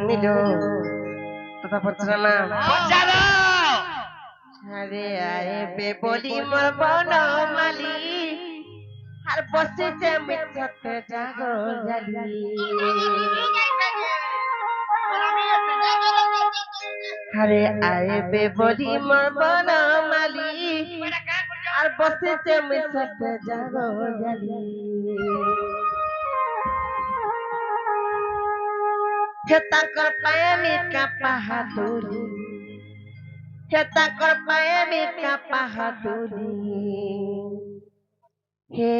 নিল কথা পচরা না আরে আইবে বলি মোর বনমালী আর বসেছে মিছতে জাগো জালি আরে আইবে বলি মোর বনমালী আর বসেছে মিছতে জাগো জালি খেতা কর পায়ে মিকা পাহাতুলি খেতা কর পায়ে মিকা পাহাতুলি হে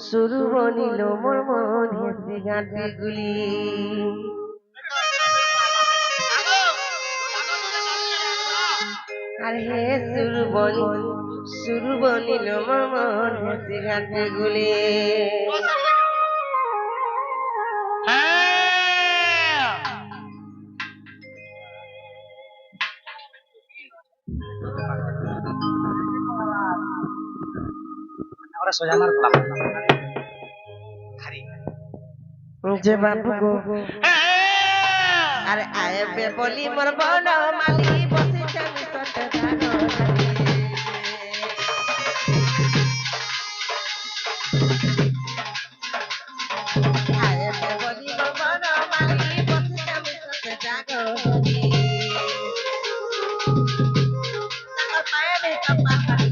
সুরবনি লো মোর মন হেসে গাঁটি গুলি আর হে সুরবনি লো মোর মন হেসে গাঁটি গুলি যে বাবু গো আরে আইবে বলি মোর বনমালী বসেছে মিছতে জাগো আইবে বলি মোর বনমালী বসেছে মিছতে জাগো তাকর পায়ে মিকা পাহাড়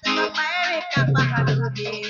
তাকর পায়ে মিকা পাহাড় রে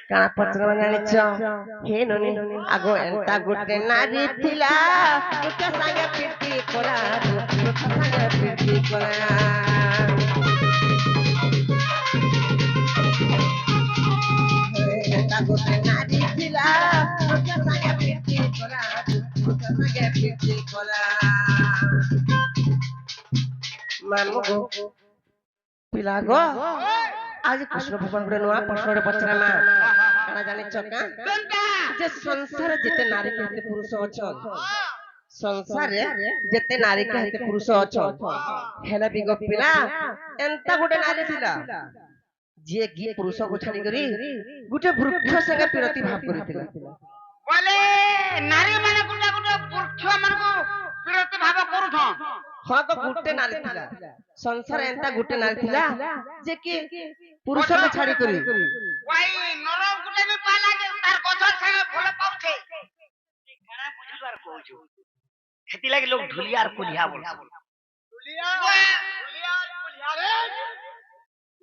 কাଣା ପତ୍ର ଜାଣିଛ ହେ ନନି ଆଗ ଏନ୍ତା ଗୋଟେ ନାରୀ ଥିଲା ଗୋଟେ ସାଙ୍ଗେ ପ୍ରୀତି କଲା ଗୋଟେ ସାଙ୍ଗେ ପ୍ରୀତି କଲା ଏନ୍ତା ଗୋଟେ ନାରୀ ଥିଲା ଗୋଟେ ସାଙ୍ଗେ ପ୍ରୀତି କଲା ଗୋଟେ ସାଙ୍ଗେ ପ୍ରୀତି କଲା ମାମୁ ଗো ପିଲା ଗो आज कृष्ण भगवान गुड़े नुआ प्रश्न पचरा ना काना जाने चका जे संसार जेते नारी के हेते पुरुष अछन संसार जेते नारी के हेते पुरुष अछन हेला बि गपिला एंता गुटे नारी थिला जे की पुरुष को छाडी करी गुटे वृक्ष संगे प्रीति भाव करितिला बोले नारी माने गुटे गुटे वृक्ष मन को प्रीति भाव करूथन हां तो गुटे नारी थिला संसार एंता गुटे नारी थिला जे की पुरुष को छाड़ी करी वाई नरम गुटे भी पाला के तार गछर संगे फल पाउथे खाना बुझुबार कहू खेती लागे लोग ढुलियार कुलिया बोल ढुलियार कुलिया रे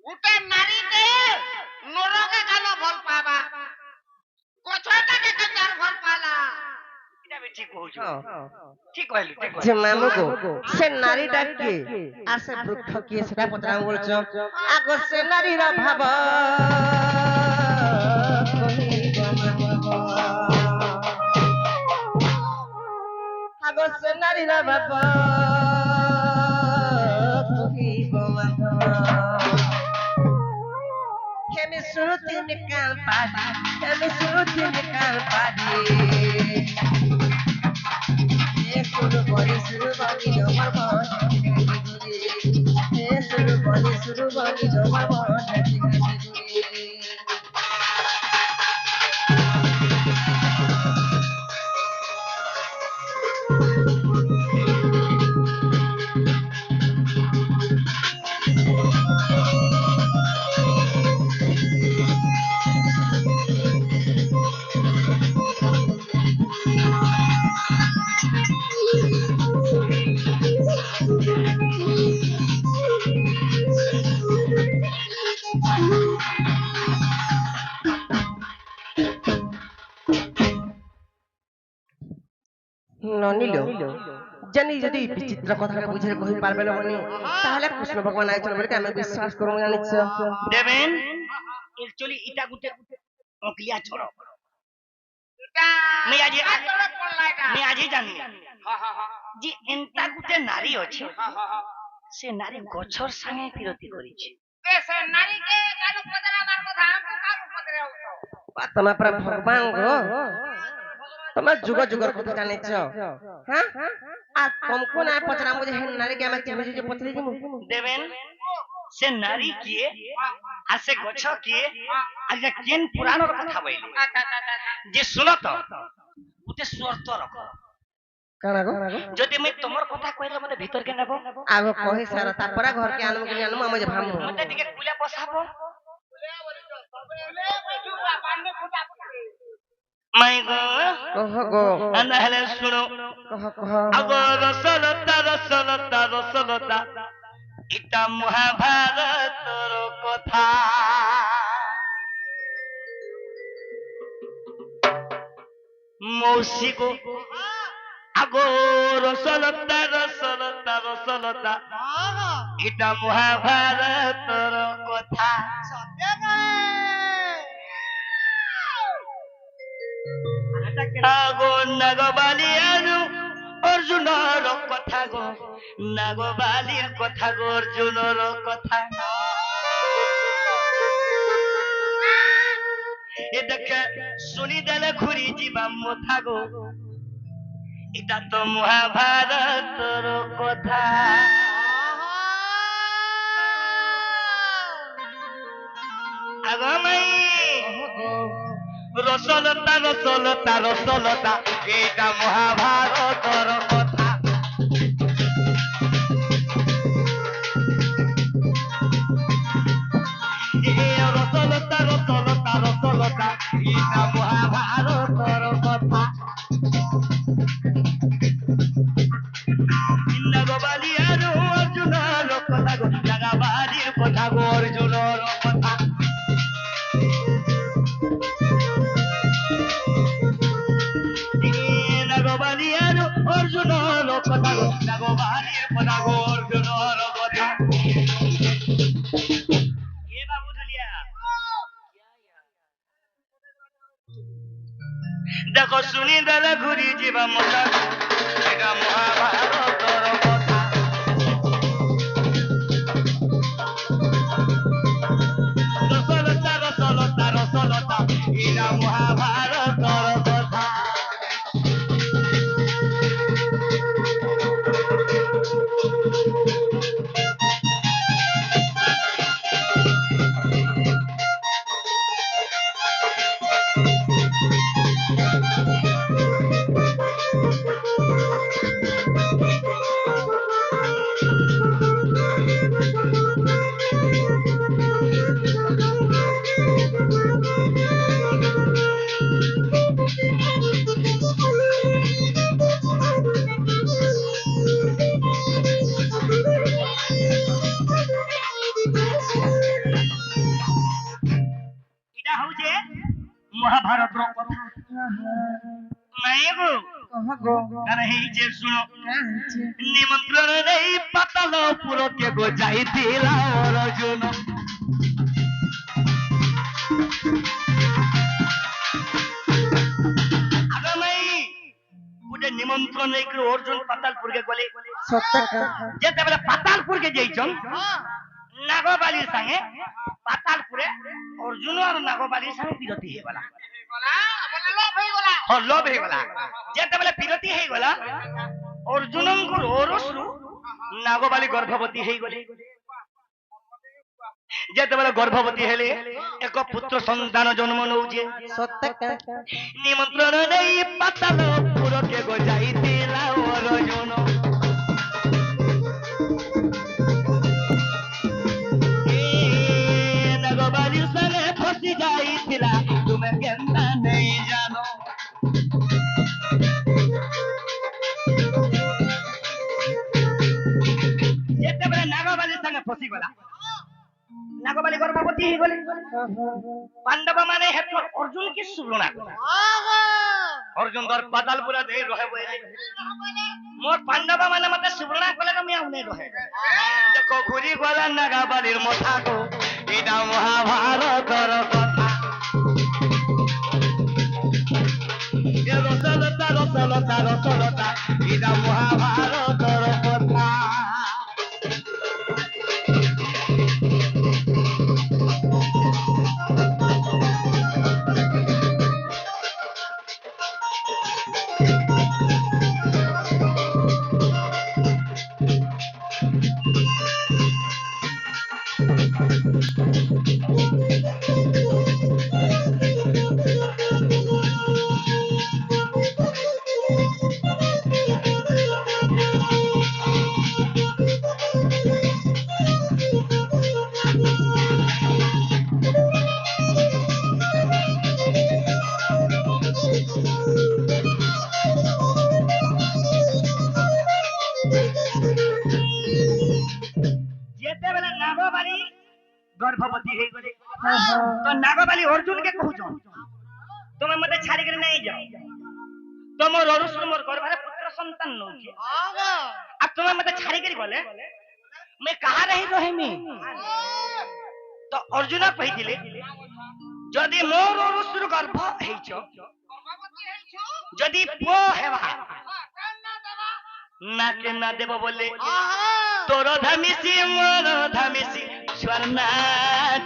गुटे नारी के नरके गाना भल पाबा गछरटा के कंजार भल पाला इटा भी ठीक कहू ठीक कहली ठीक जे मामू को से नारी डाके आ से वृक्ष के सेटा पतरा बोलछ आगो से नारी रा भाव आगो से नारी रा भाव हेमे सुरुति निकाल पादी हेमे सुरुति निकाल पादी सुरबनी डोमर मन हे सुरबनी डोमर मन নিল জানি যদি বিচিত্র কথাকে বুঝে কহি পারবে মনি তাহলে কৃষ্ণ ভগবান আইছেন বলে আমি বিশ্বাস করব জানিছ দেবেন একচুয়ালি এটা গুটে অকলিয়া ছড় मैं आज मैं आज ही जानी যে এন্তা গুটে নারী আছে সে নারী গছর সঙ্গে বিরতি করিছে সে নারীকে কেন পদরাবার কথা আমକୁ কাম পদরাও ତମେ ପରା ଭଗବାନ ଗো ତମେ ଯୁଗ ଯୁଗର କଥା ଜାଣିଛ হ্যাঁ আর ତମକୁ না ପଚରା ମୁଁ ଯେ ହେନ ନାରୀ କେ ଆମେ ଚିହ୍ନିଛୁ ଯେ ପଚରି ଯିମୁ দেবেন সে নারী কিয়ে আর সে গছ কিয়ে আর যে কেন পুরাণর কথা বইলে যে শুনো তো গুটে শর্ত রাখ কাଣା গো যদি আমি তোমার কথা কইলে মতে ভিতর কে নেব আগ কহি সার তারপরে ঘর কে আনমু কি আনমু আমি যে ভামু মতে টিকে কুলে বসাবো মাই গো কহ গো আনহলে শুনো কহ কহ আগো রসলতা রসলতা রসলতা এটা মহাভারতর কথা মৌসি গো আগো রসলতা রসলতা রসলতা এটা মহাভারতর কথা আগো নাগবালিয়ানু অর্জুনর কথা গো নাগবালির কথা গো অর্জুনর কথা এ দেখে শুনি দেলে ঘুরি ଯିବା মথা গো এটা তো মহাভারতর কথা আগো মাই রসলতা রসলতা রসলতা এটা মহাভারতর কথা রসলতা রসলতা রসলতা এটা মহাভারতর কথা নাগবালি আর অর্জুনের কথা গো নাগবালির কথা গো অর্জুনের কথা নাগবালি আর অর্জুনের কথা গো নাগবালির কথা গো অর্জুনের কথা এ বাবু দুলিয়া দেখো শুনি দেলে ঘুরি ଯିବା মজা এটা মহাভারতর কথা রসলতা রসলতা রসলতা এটা মহাভারতর কথা এটা হচ্ছে মহাভারতর কথা নাই গো কহ গো আরে এই যে শুনো নিমন্ত্রণ নেই পাতাল পুরকে গো যাইছিল অর্জুন আগামী গুটে নিমন্ত্রণ নেই করে অর্জুন পাতালপুরকে গলে সত্য যেতেবেলে পাতালপুরকে যাইছন নাগবালির সঙ্গে পাতালপুরে অর্জুন আর নাগবালির সঙ্গে বিরতি হয়েগলা লোভ হয়েগলা যেতেবেলে বিরতি হয়েগলা অর্জুনঙ্কর ওরসরু নাগবালি গর্ভবতী হয়েগলে যেতেবেলে গর্ভবতী হেলে এক পুত্র সন্তান জন্ম নৌছে সত্য নিমন্ত্রণ নেই পাতালপুরকে গো যাইছিল অর্জুন নাগবালির সঙ্গে ফসি যাইছিল তুমি কেননা নেই জানো যেতেবেলে নাগবালির সঙ্গে ফসি গলা নাগবালি গর্ভবতী হয়ে গলে পাণ্ডব মানে হেতু অর্জুন কি শুনলো না अर्जुन दर पाताल पूरा दे रहे बोले मोर पांडवा माने मते सुवर्णा कले तो मिया उने रहे देखो घुरी गला नागा बालिर मथा को एटा महाभारतर कथा ए रसलता रसलता रसलता एटा महाभारतर कथा गर्भवती हे गले तो नागबाली अर्जुन के कहू जो तुम मते छाड़ी के नहीं जाओ तुम ररुसुर मोर गर्भरे पुत्र संतान नो के आ तुम मते छाड़ी के गले मैं कहा रही रहमी तो अर्जुन कहि दिले जदी मोर ररुसुर गर्भ हेइछो जदी पो हेबा ना के ना देबो बोले तोर धमिसी मोर धमिसी स्वर्ण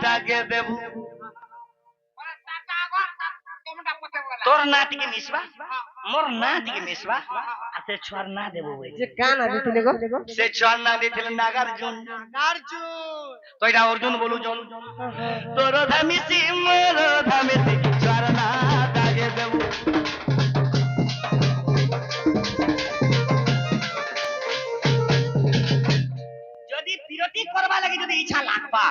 टाके देबू तोर नाटी के मिसवा मोर नाटी के मिसवा आते स्वर्ण देबू जे कान आ दिले गो से स्वर्ण दिथिल नागार्जुन तो इडा अर्जुन बोलू जोन तोर धमिसी मोर धमिसी स्वर्ण टाके देबू विरोधी करवा लगे जदी इच्छा लागबा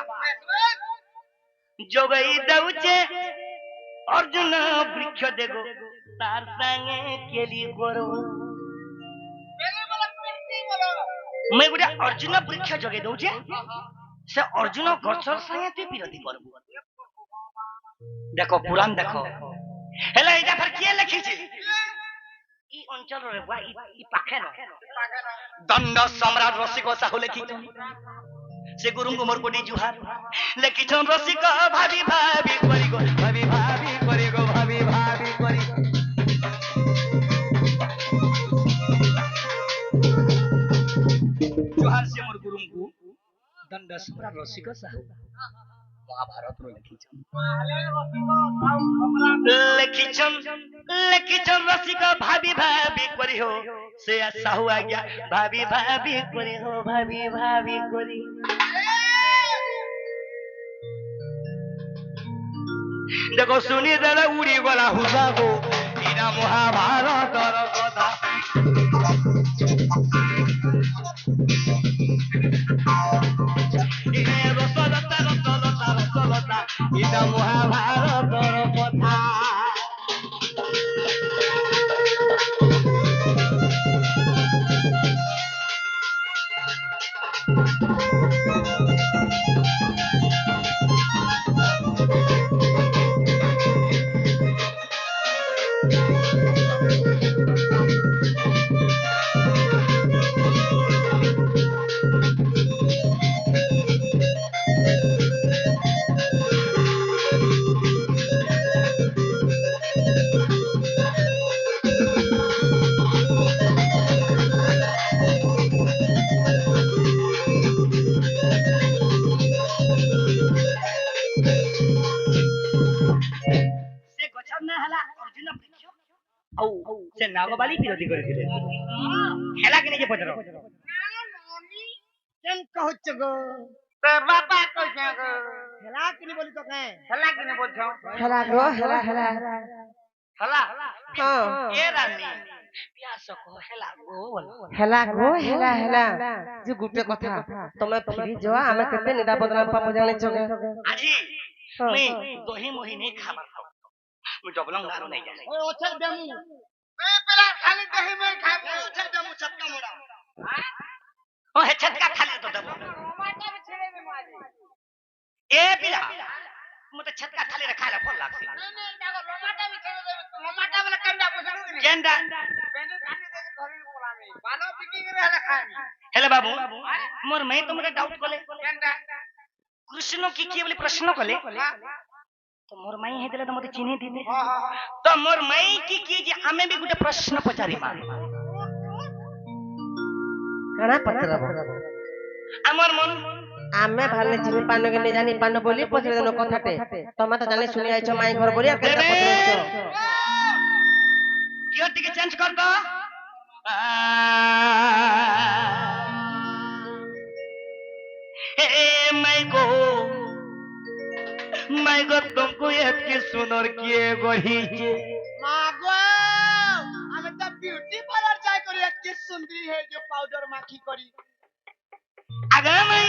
जोगई दउचे अर्जुन वृक्ष देगो तार संगे केली करो मैं गुडा अर्जुन वृक्ष जोगे दउचे से अर्जुन गछ संगे ते विरोधी करबो देखो पुराण देखो हेला एटा फिर के लिखि छी ई अंचल रे बा ई पाखे न दंड सम्राट रसिक साहू लिखि से गुरु मोर कोडी जुहार लेखि छन रसिक भाभी भाभी करी गो भाभी भाभी करी गो भाभी भाभी करी जुहार से मोर गुरु को दंड सम्राट रसिक साहू महाभारत रो लेखिछन रसिक भाभी भाभी करी हो से साहू आ गया भाभी भाभी करी हो भाभी भाभी करी देखो सुनी दादा उड़ी गला हुसा को इना महाभारतर कथा इना महाभारतर कथा से नागबाली विरोधी करे दिले खेला के नहीं पचरो केन कहछ गो ते बाबा कहछ गो खेला के नहीं बोली तो कहे खेला के नहीं बोलछो खेला गो खेला खेला हला हां ए रानी प्यास को हेला गो हेला हेला जे गुटे कथा तमे फिरी जो आमे केते निदा बदनाम पाप जाने छगे आजी मैं दही मोही नहीं खाबा मैं डबलंग गारो नहीं जाने ओ ओछल देमु ए पेला खाली दही में खाबे ओछल देमु छटका मोड़ा ओ हे छटका खाली तो देबो ए पिला মতে ছটকা থালি রে খাইলে ভাল লাগছে নাই নাই দেখো লমাটা বি কেন দেবে লমাটা বলে কেনটা বুঝলো কি কেনটা বেনে কাটি দে ধরি বলামি ভালো বিক্রি করে হলে খাইমি হেলে বাবু মোর মেয়ে তোমরে ডাউট কলে কেনটা কৃষ্ণ কি কি বলে প্রশ্ন কলে তো মোর মাই হেদেলে তো মতে চিনি দিতে হ্যাঁ হ্যাঁ তো মোর মাই কি কি যে আমি বি গুটে প্রশ্ন পচারি মা কাଣା ପଚରାବ আমার মন ଆମେ ଭାଲେ ଚିନି ପାନ କି ଜାନି ପାନ ବୋଲି ପଚରେ ଦେନ କଥାଟେ ତମେ ତ ଜାଣି ଶୁଣି ଆଇଛ ମାଇ ଘର ବୋଲି ଆଉ କେତେ ପଚରାଇଛ কিও টিকে চেঞ্জ কর তো হে মাই গো तुमको এতকে সুন্দর কে গহিছে মা গো আমি তো বিউটি পার্লার যাই করি কি সুন্দরী হে যে পাউডার মাখি করি আগা মাই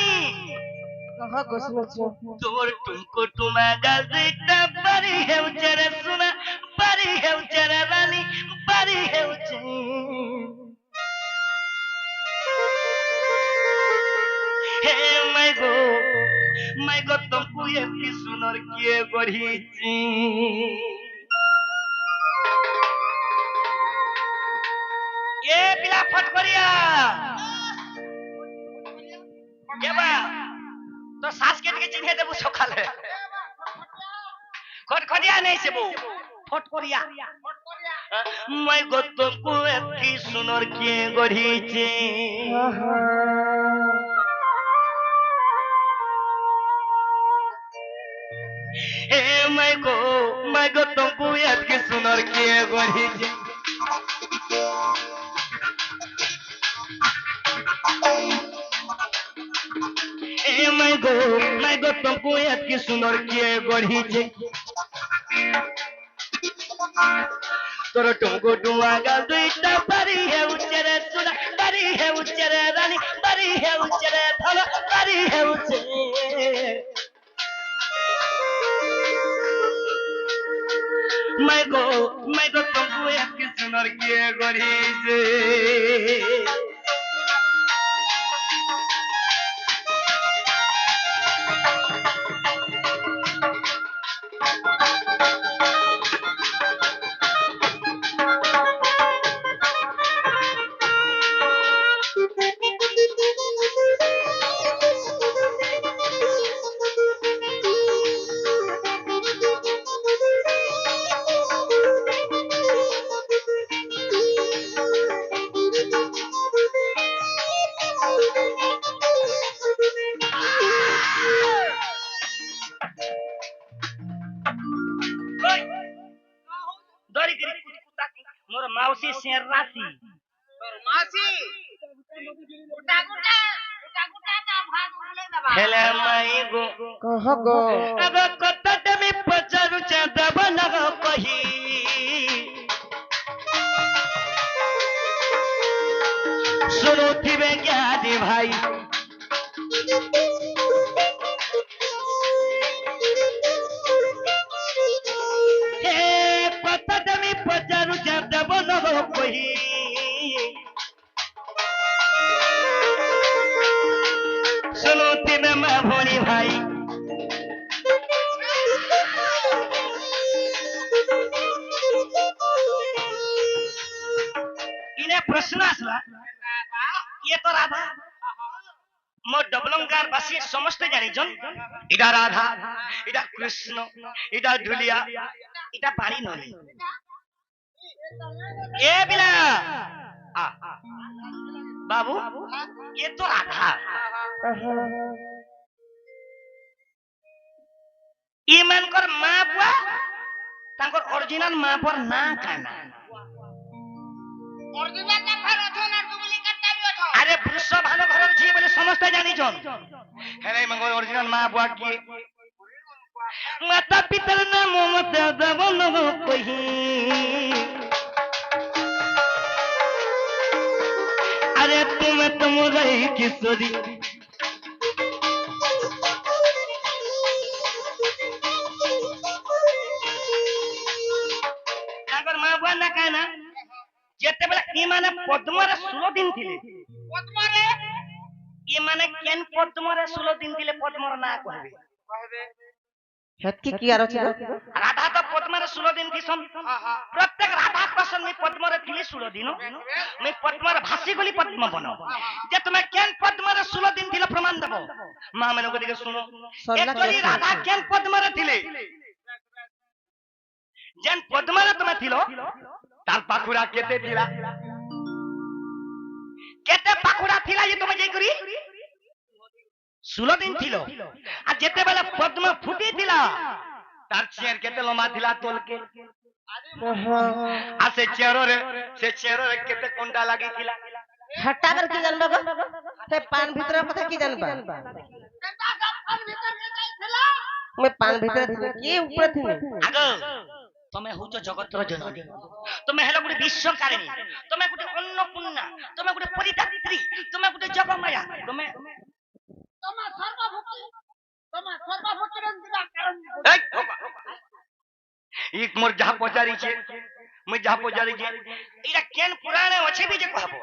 କହ ଗୋ ଶୁଣୁଛୁ তোর तुमको তোমা গালটা বাড়ি হেউছে রে সোনা বাড়ি হেউছে রে রানী বাড়ি হেউছে হে মাই গো तुमको এতকে সুন্দর কে গহিছে এ পিলা ফট করিয়া কেবা তো শ্বাস কেটে চিনে দেবো সকালে খটখটিয়া নেই সে বউ ফট করিয়া মই গতম কো একটি সুনর কে গড়িছে হে মই গতম কো একটি সুনর কে গড়িছে मैं गो तुमको की सुनर किए गढ़ी तोर टुंगो डुआ गाल दुईटा बारी है उच्चरे सुना बारी है उच्चरे रानी बारी है उच्चरे धन बारी है उच्चरे मैं गो तुमको की सुनर किए गढ़ी मोर माउसी शेर राशि তোর মাসি গুটা গুটা না ভাগ উড়লে দবা हेले माई गो କହ ଗୋ अब कतट में पचरु चदब लग कही सुनो थिबे ज्ञानी भाई हे कतट में पचरु चदब लग कही सुनो थिबे मैं भोली भाई इन्हें प्रश्न आसला ये तो राधा मो डबलंगार बासी समस्त जानी जन इडा राधा इडा कृष्ण इडा ढुलिया इडा पानी नली ए बिना आ बाबू ये तो राधा ई मानकर मां बुआ तांकर ओरिजिनल मां पर ना काना অরিজিনাল না ফের অথ না ডুপ্লিকেট টাইপ অথ আরে পুরুষ ভালো ঘরের ঝি বলে সমস্ত জানিছন হেলে মঙ্গল অরিজিনাল মা বুয়া কি মাতা পিতার নাম মতে দেব নব কহি আরে তুমি তোমরা কিশোরী তাগর মা বুয়া না কানা যেতেবেলা ই মানে পদ্মরে 16 দিন থিলে পদ্মরে ই মানে কেন পদ্মরে 16 দিন দিলে পদ্মর না কইবে কইবে হেতকি কি আর ছিল রাধা তো পদ্মরে 16 দিন দিছন প্রত্যেক রাধা কৃষ্ণ মি পদ্মরে থিলি 16 দিন মি পদ্মরে ভাসি গলি পদ্ম বন যে তুমি কেন পদ্মরে 16 দিন দিলে প্রমাণ দেব মা মেনকে দিকে শুনো একচুয়ালি রাধা কেন পদ্মরে থিলে যেন পদ্মরে তুমি থিলো তার পাখুরা কেতে থিলা কেতে পাখুরা থিলা যে তুমি যাই করি 16 দিন থিলো আর যেতে বেলা পদ্ম ফুটি দিলা তার চেয়ার কেতে লম্বা থিলা তোলকে আর সে চেয়ারে কেতে কোন্ডা লাগি থিলা হটা कर কি জানবা গো তে পান ভিতর কথা কি জানবা मैं पान भीतर थी के ऊपर थी আগো তুমি হউছ জগতর জননী তুমি হেলো গুটি বিশ্বকারিণী তুমি গুটি অন্নপূর্ণা তুমি গুটি পরিদাত্রী তুমি গুটি জগমায়া তুমি এই এক মোর যাহা পচারিছে মই যাহা পচারিছে এরা কেন পুরাণে আছে বি যে কহব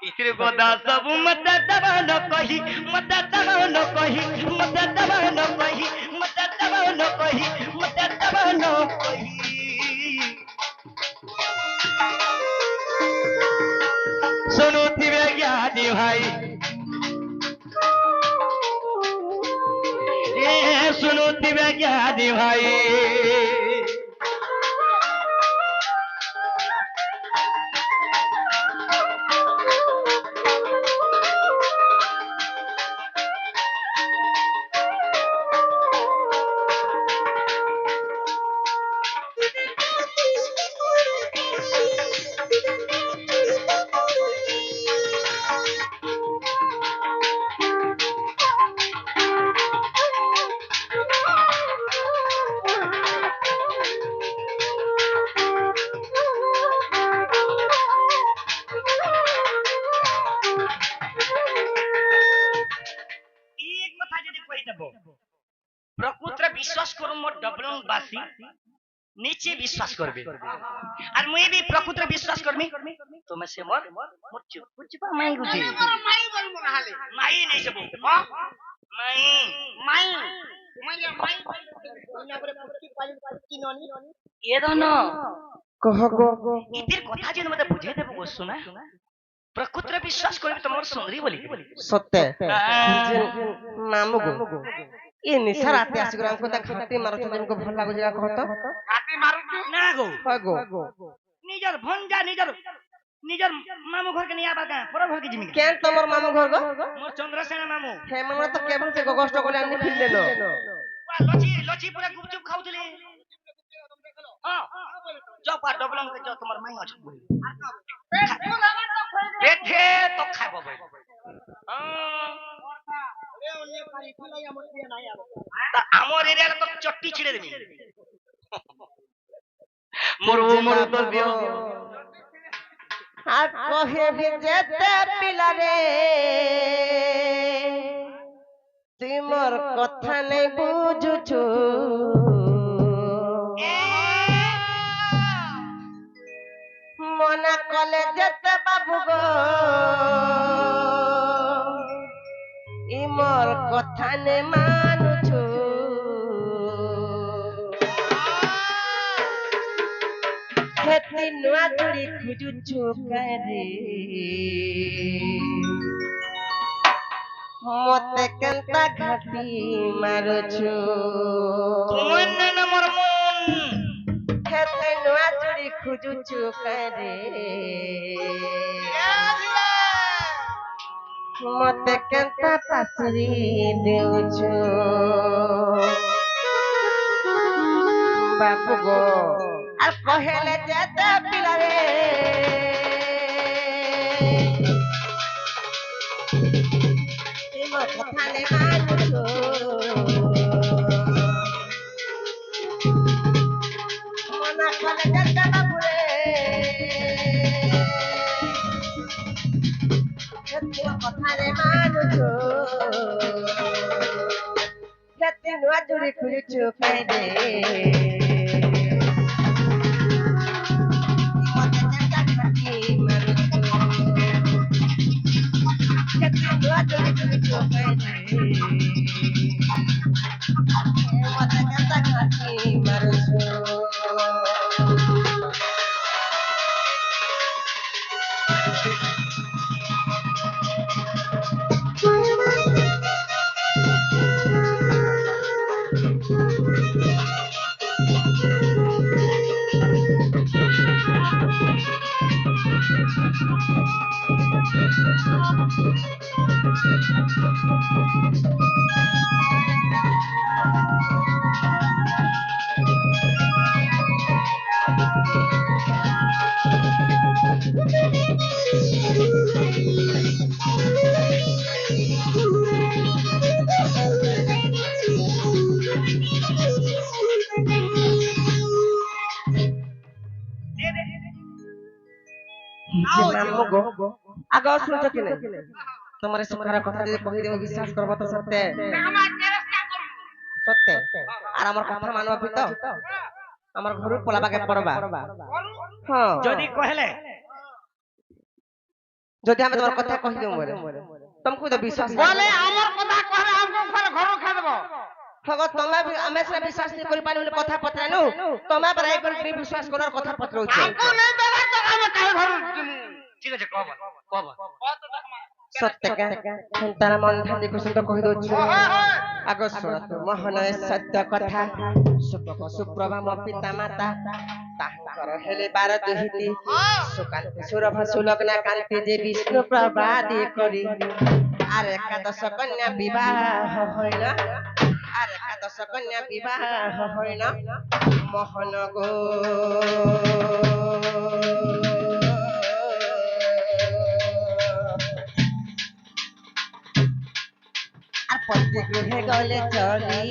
ইতরে গদা সব মত দবা ন কহি মত দবা ন কহি মত দবা ন কহি মত দবা ন কহি মত দবা ন কহি सुनो तिवे ज्ञानी भाई ए सुनो तिवे ज्ञानी भाई প্রকৃতরে বিশ্বাস করুম মোর ডবলং বাসী নিচে বিশ্বাস করবে আর মুই বি প্রকৃতরে বিশ্বাস করমি তুমি সে মোর মোর চুপ চুপ মাই গুটি মাই বলবো না হালে মাই নেই সব মাই মাই মাই অন্য করে পুষ্টি পালি কি ননি এ ধন কহ গো ইতির কথা যেন মতে বুঝাই দেব গো শোনা প্রকৃতরে বিশ্বাস করবে তোমার সুন্দরী বলি সত্যে মামু গো এ নিশা রাতে আসি গো আমকো তা খাতে মারছ জनको ভাল লাগো জায়গা কহ তো কাটি মারুছু না গো হয় গো নিজর ভঞ্জা নিজর মামু ঘর কে নিয়া বাগা পর ঘর কে জিমি কেন তোমার মামু ঘর গো মোর চন্দ্রসেনা মামু হে মামু তো কেবল সে গগষ্ট করে আনি ফিরলে ন লচি পুরা গুপচুপ খাউতলে হ্যাঁ যাও পা ডবলং কে যাও তোমার মাই আছে বলি পেটে তো খাইব বই আমার এরিয়ার তো চট্টি ছিড়ে দেবি মোর তো দিও আর কহে যেতে পিলা রে তুই মোর কথা নাই বুঝুছু মনা কলে যেতে বাবু গো ই মোর কথা নে মানুছু খেতি নুয়া দড়ি খুঁজুছু কারে মতে কেনতা ঘাটি মারুছু তোমার না মোর মন খেতে নুয়া দড়ি খুঁজুছু কারে মতে কেনতা পাসরি দেউছু বাবু গো আর কহেলে যেতে পিলা রে তোমার কথা নে মানুছু মনা কলে যেতে বাবু রে তোমার কথা নে মানুছু খেতে নুয়া দড়ি খুঁজুছু কারে What the গো আগ শুনছ কি নাই তোমার সুখার কথা যদি কহি দেব বিশ্বাস করব তো সত্যি আমার চেষ্টা করব সত্যি আর আমার কথা মানব কি তো আমার ঘরে পলাবাকে পড়বা হ্যাঁ যদি কহেলে যদি আমি তোমার কথা কহি দেব বলে तुमको तो विश्वास বলে আমার কথা কহে আমগো ঘরে ঘর খাই দেব হগো তুমি আমি সেটা বিশ্বাস नहीं করি পারি কথা পত্র নো তুমি पर एक बार विश्वास করার কথা পত্র হচ্ছে আমগো নেই দেবে তো আমি কাই ঘর দিমু ঠিক আছে কব কব কত টাকা মা সত্য কে তারা মন ধান দেখো তো কহি দଉଛି আগ শরত মোহন সত্য কথা সুপ্রভ সুপ্রভা ম পিতা মাতা তাহাଙ୍କର ହେଲେ ବାର ଦୁହିତି ସୁକାନ୍ତି ସୁରଭ ସୁଲଗ୍ନା କାନ୍ତି ଯେ ବିଷ୍ଣୁ ପ୍ରବାଦି କରି আর একাদশ কন্যা বিবাহ হইল আর একাদশ কন্যা বিবাহ হইল মোহন গো আর পতি গৃহে গলে চলি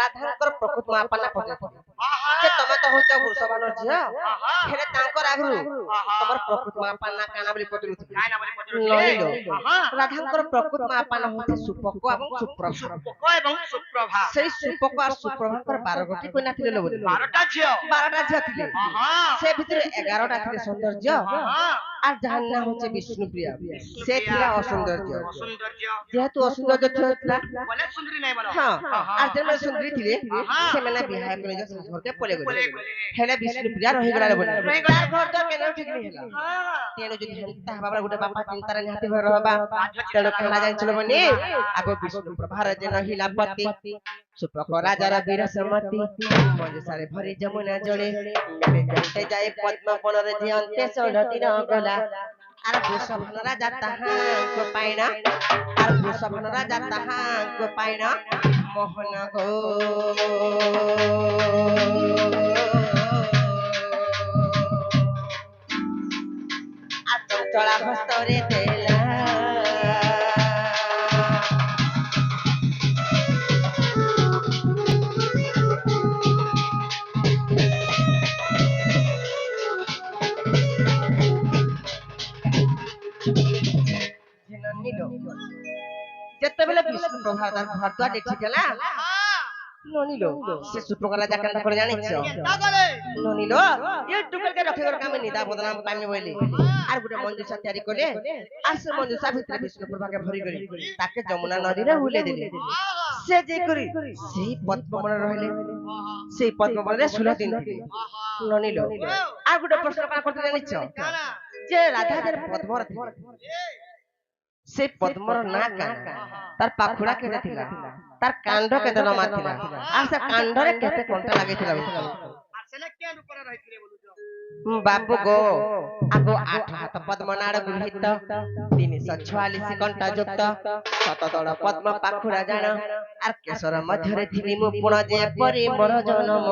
রাধাঙ্কর প্রকৃত মাপানা পদে যে তুমি তো হইছ বৃষভানর ঝিও হেলে তাঙ্কর আগুরু তোমার প্রকৃত মাপানা কানা বলি পদরুথি কাই না বলে পটল নহিল রাধাঙ্কর প্রকৃত মাপানা হচ্ছে সুপক এবং সুপ্রভা সুপক এবং সুপ্রভা সেই সুপক আর সুপ্রভাঙ্কর 12 গোটি কন্যা ছিল বলি 12টা ঝিও 12টা ঝিও ଥିଲେ হ্যাঁ সে ভিতরে 11টা ଥିଲେ সৌন্দর্য হ্যাঁ আর যাহার নাম হচ্ছে বিষ্ণুপ্রিয়া সে ছিল অসৌন্দর্য অসৌন্দর্য যেহেতু অসৌন্দর্য ছিল বলে সুন্দরী নাই বলো হ্যাঁ আর যেমন সুন্দরী ଥିଲେ ସେମାନେ ବିବାହ କଲେ ଯେ ଘରକେ ପଳେଇ ଗଲେ ହେଲେ ବିଷ୍ଣୁପ୍ରିୟା ରହିଗଲା ବୋଲି ତାର ଘର ତ କେନ ଠିକ नहीं ହେଲା ତେଣୁ ଯଦି ହେନ୍ତା ହବା ଗୋଟେ ବାପା ଚିନ୍ତାରେ ନିହାତି ଭୟ ରହିବା ତେଣୁ କହିଲା ଯାଇছিল ବନି ଆଗ ବିଷ୍ଣୁ ପ୍ରଭାର ଯେ ନହିଲା ପତି ସୁପକ ରାଜାର ବୀର ସମତି ମଞ୍ଜସାରେ ଭରି ଯମୁନା ଜଳେ মেঘে যায় পদ্ম বନରେ যে অন্তে 16 দিন গলা আর বৃষভান রাজা তাহাঙ্ক পাইনা আর বৃষভান রাজা তাহাঙ্ক পাইনা মোহন গো আর চঞ্চলা হস্তরে দেলা যেତେବେଳେ ବିଷ୍ଣୁ ପ୍ରଭା ତାର ଘର ଦ୍ୱାର ଦେଖିଦେଲା ননিল সে সুপ্রকার রাজা কেন করে জানিছ ননিল এই টুকরকে রক্ষা করে আমি নিদা বদনাম পাইমি বলি আর গোটে মঞ্জুষা তৈরি করে আর সে মঞ্জুষা ভিতরে বিষ্ণু প্রভাকে ভরি করে তাকে যমুনা নদীরে হুলে দিলে সে যে করি সেই পদ্মবনে রহিলে সেই পদ্মবনে 16 দিন ଥିଲେ ননিল আর গোটে প্রশ্ন পার করতে জানিছ যে রাধাদের পদ্মর से पद्मर ना कान तार पाखुड़ा केते थिला तार कांड केते लमा थिला आ से कांडरे केते कोंटा लागिथिला আর সেলে কেন উপরে রহিছিলে বলুছ बाबू गो आगो 8 हाथ पद्मनाड़ गृहीत 346 कंटा युक्त शतदल पद्म पाखुड़ा जान आर केशर मध्यरे थिली मु पुण जे परि मोर जन्म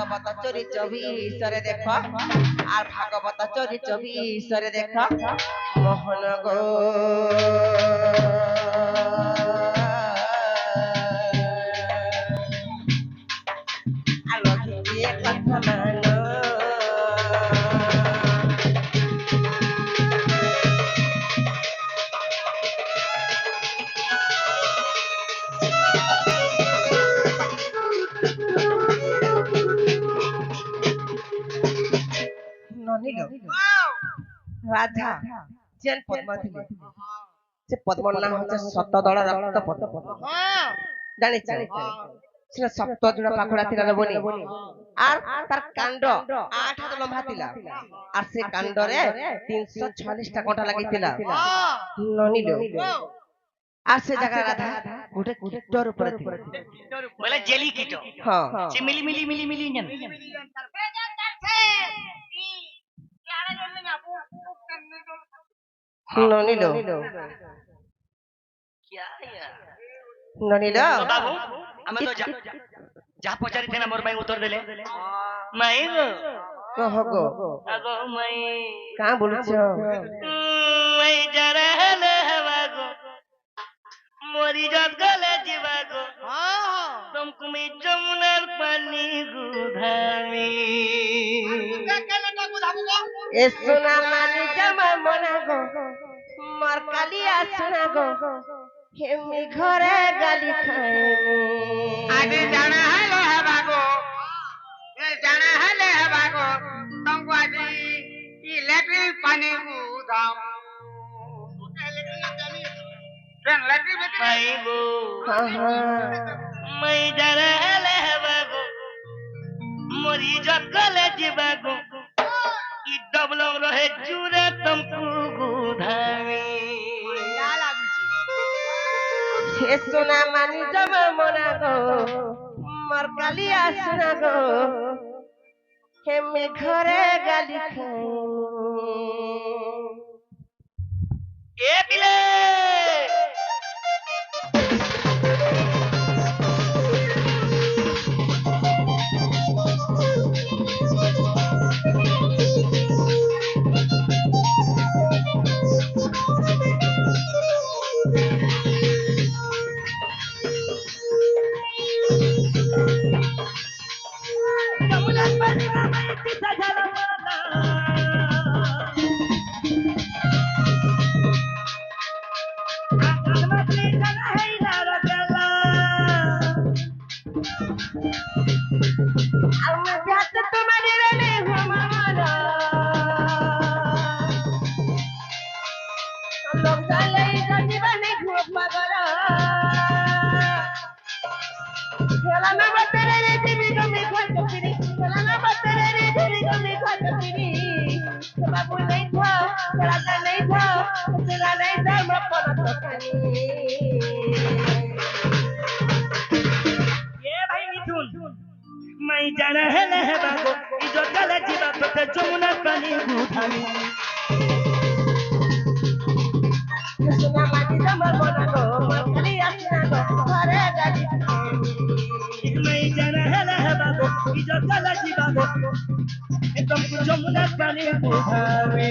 भागवत चोरी 24 रे देख आर भागवत चोरी 24 रे देख मोहन गो आलोकी ये कथा मानो ननिलो राधा जेन पद्म थिले से पद्म नाम होचे शतदल रक्त पद्म जानि से सप्त जुड़ा पाखुड़ा थिला बनी আর তার কাণ্ড 8 হাত লম্বা ଥିଲା আর সে কাণ্ডরে 346 টা কণ্টা লাগিଥିଲା ননিলো আর সে জায়গা রাধা গোটে কীটর উপরে ଥିଲା বলে জেলি কীট হ্যাঁ সে মিলি মিলি মিলি মিলি জান ননিলো क्या यार ননিলো तो बाबू हमें तो जा पचारी थे ना मोर भाई उतर देले नहीं गो কহ গো আগো মাই কা বলছ মাই যারা হেলে হেবা গো মরি যত গলে জীবা গো तुमको मैं जमुनार पानी गुधामी এ সোনা মানি জামা মনা গো মোর কালিয়া সোনা গো হেমি ঘরে গালি খাইমি আগে জানা হলে হেবাগো तुमको आज इलेक्ट्रिक पानी गुदाम पाई गो मैं जरा हेले हेबा गो मोरी जत गले जीवा गो ई डबलंग रहे जुरे तुमको गुधामी হে সোনা মানি জামা মনা গো মোর কালিয়া সোনা গো হেমি ঘরে গালি খাইমি ए बिले जमुनार पानी में मैं किसा झाला माना আমার হাতে তোমার রে হমারা লোক জালাই জীবনে ঘুপ পাগরা খেলা না বাতরে রে দিবি তুমি খাট ফিরি খেলা না বাতরে রে দিবি তুমি খাট ফিরি বাবু নাই থা রাজা নাই থা তেরা নাই থা মপন তো খানি ये भाई मिथुन मैं जाना है लहबा गो इजो गले जीवा पते जमुना पानी गुधामी সোনা মানি জামা মনা গো মোর কালিয়া সোনা গো ঘরে গালি খাইমি मैं जाना है लहबा गो इजो गले जीवा गो तुमको जमुना पानी गुधामी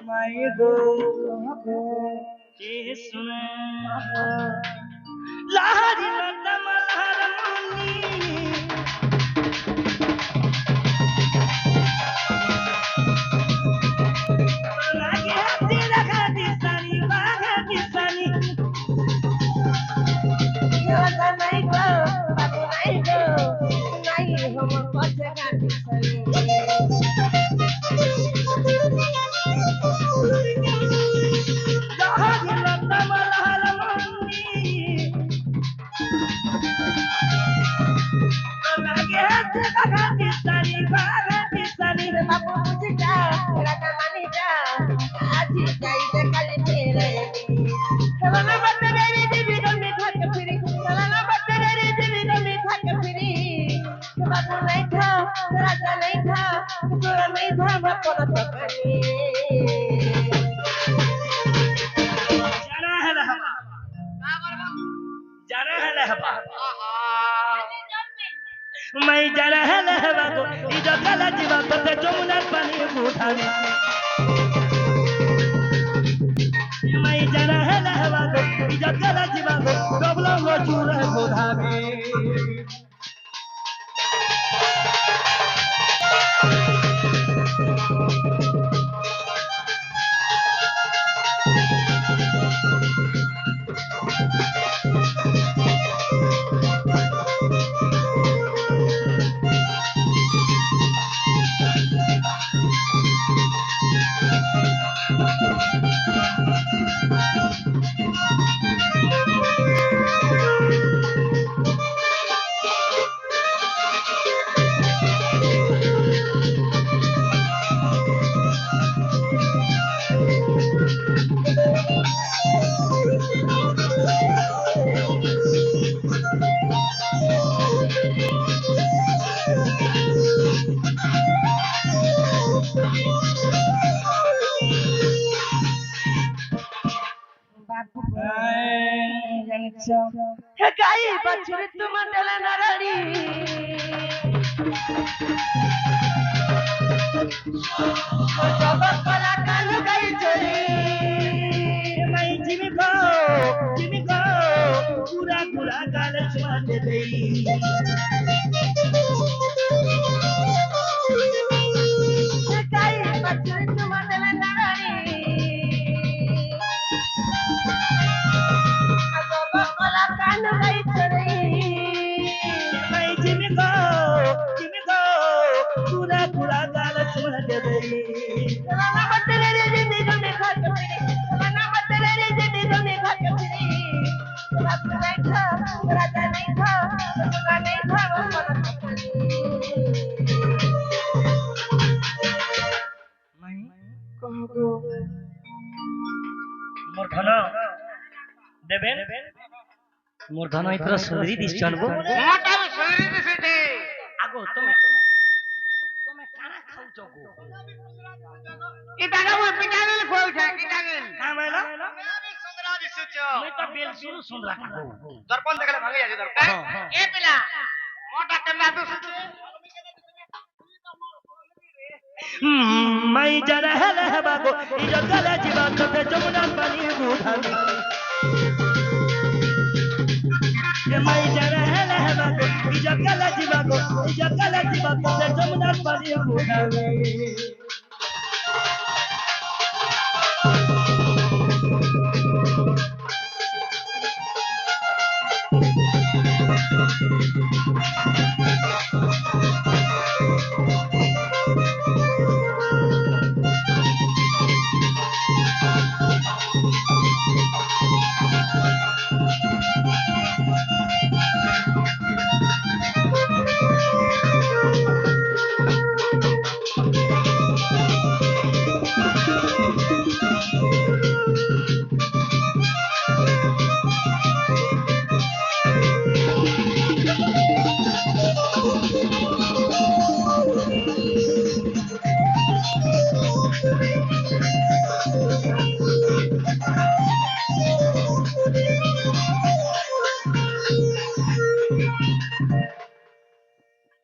मैं गो के सुना लहरी लदम लहर मानी लागे हाथी रखा दिसानी बागा दिसानी রাজা নাই গো বাবু নাই গো নাই হম পথে গালি খাইমি लहरी लदम लहर मानी लागे हाथी रखा दिसानी बागा दिसानी বাবু বুঝি যা রাজা মানি যা আজি যাইতে কালি ফেরে খেলা না বাতরে রে দিবি তুমি খাট ফিরি খেলা না বাতরে রে দিবি তুমি খাট ফিরি বাবু নাই থা রাজা নাই থা তোরা নাই থা মপন তো খানি जाना है लहबा जाना है लहबा मैं जाना है लहबा गो इजो गले जीवा पते जमुना पानी गुधामी मैं जाना है लहबा गो इजो गले जीवा गो डबलंग जुरे गुधामी হে গাই বাছুরি তোমার দেলা নারাড়ি জগৎ কলা কালু গাই চরি মাই জিমি গো পুরা পুরা গাল ছোঁয়াতে দেই হে গাই বাছুরি তোমার দেলা নারাড়ি জগৎ কলা কালু গাই চরি মাই জিমি গো পুরা পুরা গাল ছোঁয়াতে দেই না বতরে রে জিনি গনে খা করি না বতরে রে জিনি গনে খা করি রাত নাই খা রাত নাই খা তোরা নাই খা মাই কহগো মোর ধন দেবেন মোর ধন ইতর সুন্দরী দিশ জানবো মোটা শরীর দিছে আগো তুমি কানা খাউছ গো ইটাকে মই পিটাগিল কইছা কিটাগিল কামাইলা আমি সুন্দরা দিছুছ মই তো বেল শুরু শুন রাখা দর্পণ দেখলে ভাঙি যাচ্ছে দর্পণ এ পিলা মোটা কেমনা দিছুছ মাই যারা হেলে হেবাগো ইজ গলে জীবা তোতে যমুনা পানি বুধাবি মাই যারা হেলে হেবাগো ইজ গলে জীবা তোতে যমুনা পানি বুধাবি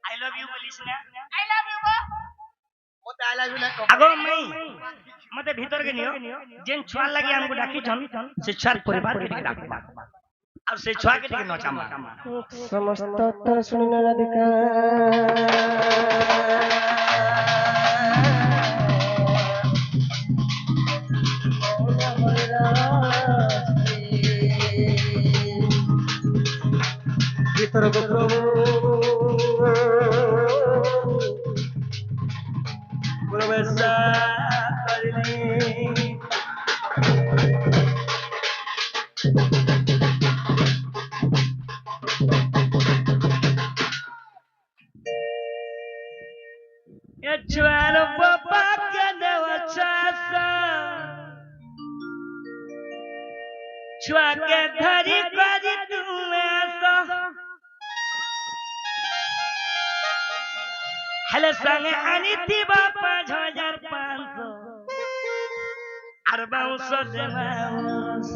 I love you বলিস না আই লাভ ইউ গো মোটা আই লাভ ইউ না আগো মাই মতে ভিতর কে নিও যেন ছুয়া লাগি আমকো ডাকি ছন সে ছুয়ার পরিবার কে ডাকবা আর সে ছুয়া কে টিকে নচামা সমস্ত উত্তর শুনিল রাধিকা ভিতর প্রভু প্রবেশ করিনি এ ছুয়ার বাবা কে দেওয়া চাষা ছুয়া কে ধরি করি তুমি আসো হেলে সঙ্গে আনিতি বাপা 5500 আর বাউশ দেবাউশ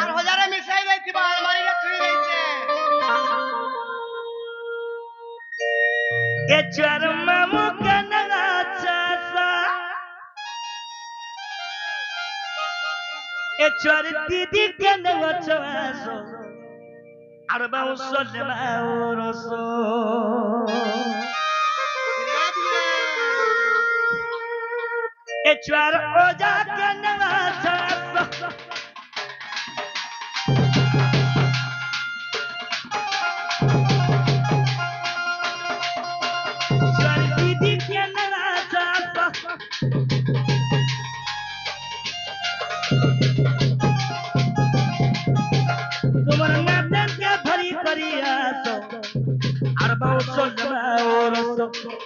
আর হাজারে মিশাই যাইতিবা আলমারিরে থুই রইছে এ চার মামু কানা চাষা এ চার দিদি কানা চাষা আর বাউশ দেবাউশ ধীরে ধীরে এ চার ওজা কানা চাষা চার দিদি কানা চাষা তোমার নাতন কে ধরি করিয়া তো আর বাউশ দেবাউশ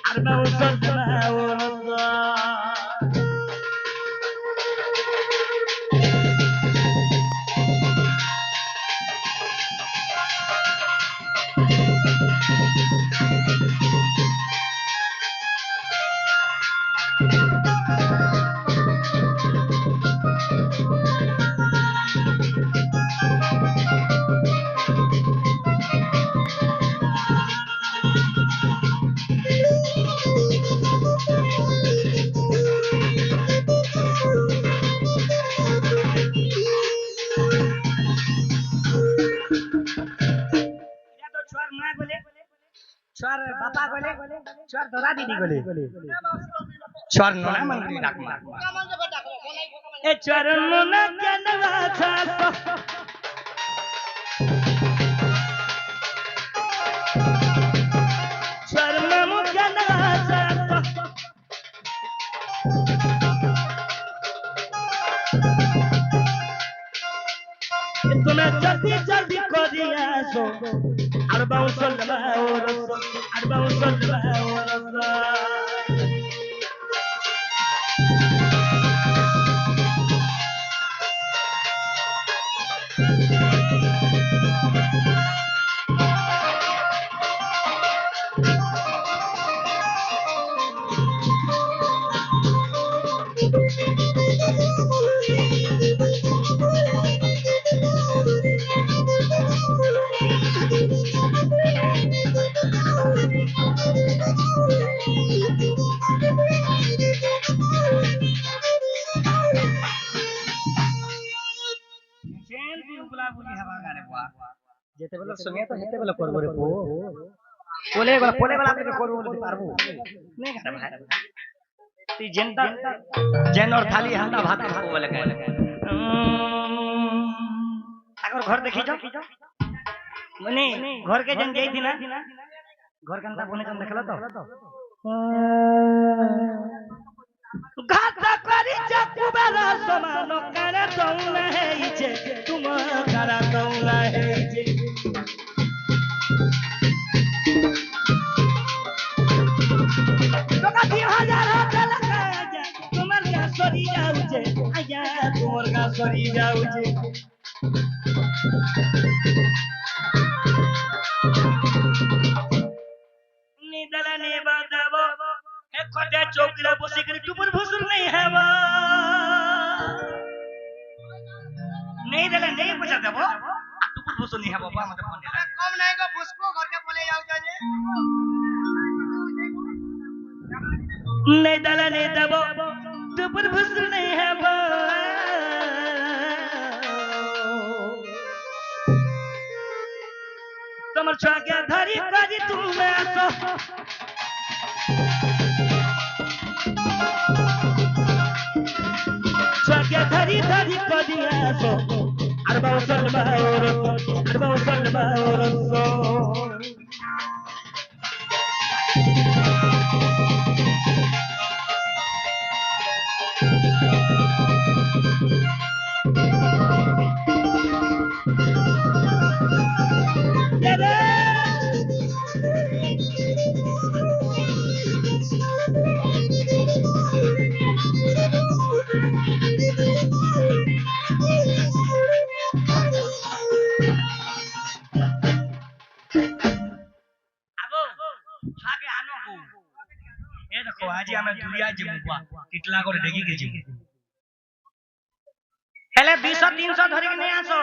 আর বাউশ দেবাউশ বাপা গলে চর ধরা দিদি গলে চর নোনা মন্দির ডাক মার এ চর নোনা কেনবা ছাস চর মামু কেনবা ছাস তুমি জলদি জলদি করি আসো আর বাউসল বাউরস আর বাউসল বাউরস যেতেবেলে সঙ্গে তো যেতেবেলে করবো রে পোলে গলা থেকে করবো বলতে পারবো নেই গারে ভাই তুই জেনটা জেনর থালি হান্ডা ভাত খাবো বলে কয় আগর ঘর দেখি যাও মানে ঘর के जन गई थी ना घर कंता बने जन देखला तो घाटा करी चकुबारा समान करे दौना है इचे तुम करा दौना है इचे तो का 2000 होटल का जा तुमर का सरी जाउचे आया तुमर का सरी जाउचे निदला ने बादाबो एक खोटे चौकीला बसी करी टुपुर भुसुर नहीं हैवा नहीं दला नहीं बचा देबो टुपुर भुसुर नहीं हैवा मत फोन दे कम नहीं को भुसको घर के बोले जाओ जाजे नहीं दला नहीं देबो टुपुर भुसुर नहीं हैवा तमर छाके धरी काजी तुम आसो छाके धरी धरी काजी आसो अरबा सलमा और सो आज हमें दुनिया जिमुवा कितला करे देखी के जिमु हेले 200 300 धरि के नहीं आसो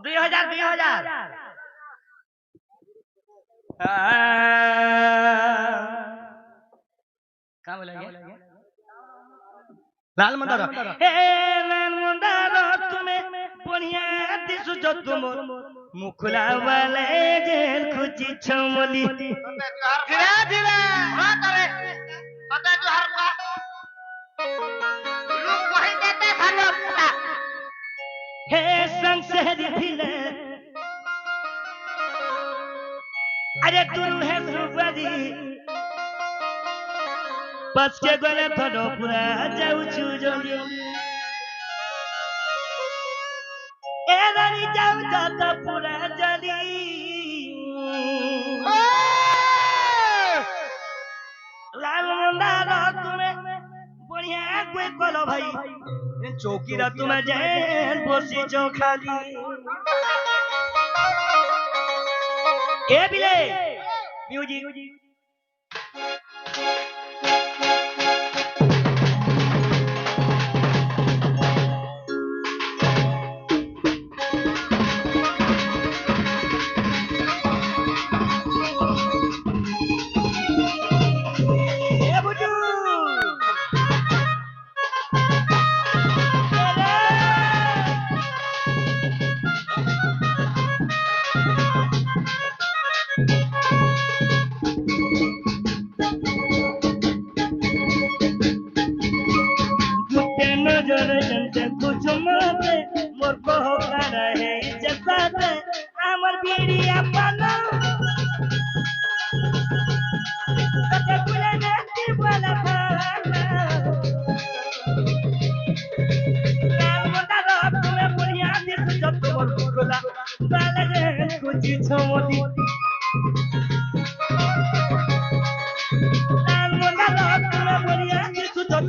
2000 का बोला ये लाल मंदार हे लाल मंदार तुम्हें बढ़िया दिसु जो तुम मुखला वाले जेल खुची छमली धीरे धीरे हां करे पता जो हर का लोग वही देते खाना पूरा हे संग शहरी भिले अरे तू है सुबरी बस के गले थोड़ो पूरा जाऊ छु जल्दी ए रानी जाऊ जाता पूरा जल्दी लाल मंदार तुम्हें बढ़िया कोई कलो भाई चौकीरा तुम्हें जैन बसी जो खाली ए बिले म्यूजिक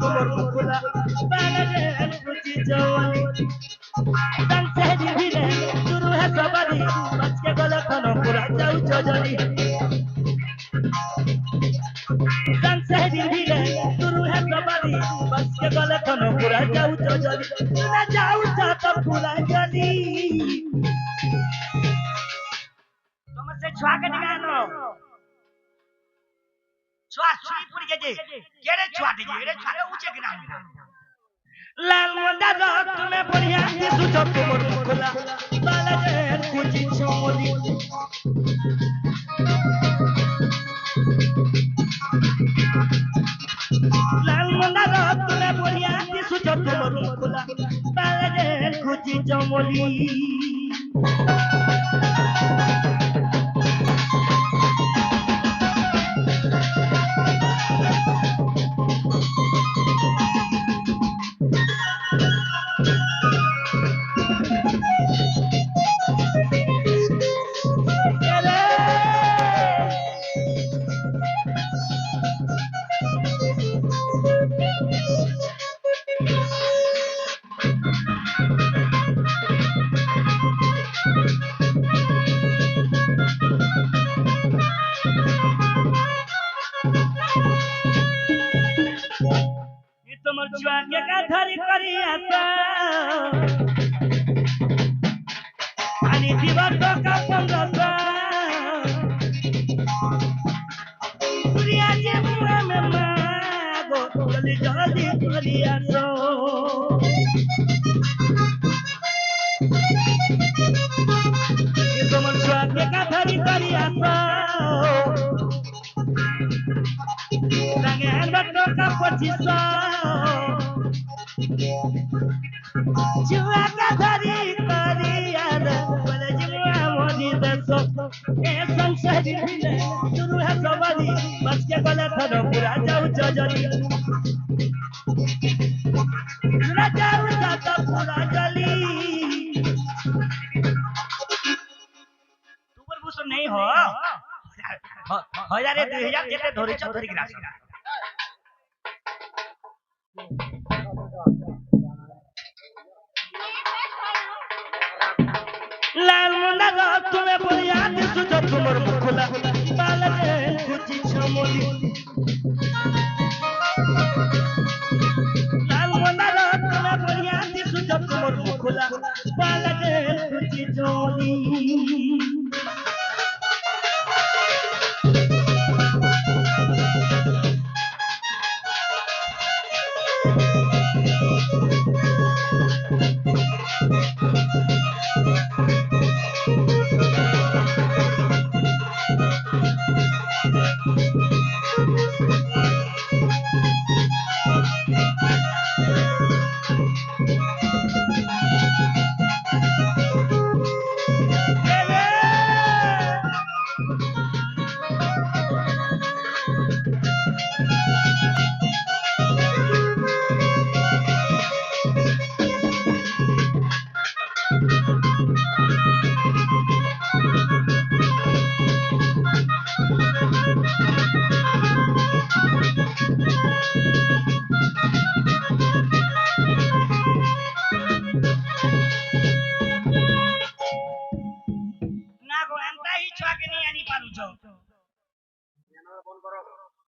তোমার মুখলা বালারে খুঁজি জওয়ানি সংসার ভিড়ে শুরু হে সবারি বাঁচকে গলে খানো পুরা যাও চজলি সংসার ভিড়ে শুরু হে সবারি বাঁচকে গলে খানো পুরা যাও চজলি না যাও তো পুরা জলি তোমার সে ছুয়াকে দিগানো ছুয়া ছুরি পড়ি গেছে কেড়ে ছুয়া দিছে এরে ছুয়াকে উঁচে গিরাম লাল মন্দার তুমি বড়িয়া দিছু তোমার মুখলা বালারে খুঁজি চমলি লাল মন্দার তুমি বড়িয়া দিছু তোমার মুখলা বালারে খুঁজি চমলি তোমার ছুয়াকে কাধারি করি আসা আনি দিবার টাকা 1500 তুরিয়া যে মুয়া মে মাগো জলদি জলদি করি আসো তোমার ছুয়াকে কাধারি করি আসা Rangi hebat doka pocisa Jua kadari kariyada Wala jimwa modi deso Esan shahdi bile Duru hai sabadi Baske gale thano pura jau jajali Pura jau jata pura jali Super busur nahi ho 1000 2000 যেতে ধরেছ ধরে গিরাস লাল মন্দার তুমি বলিয়া দিছু তোমার মুখলা বালারে খুঁজি চমলি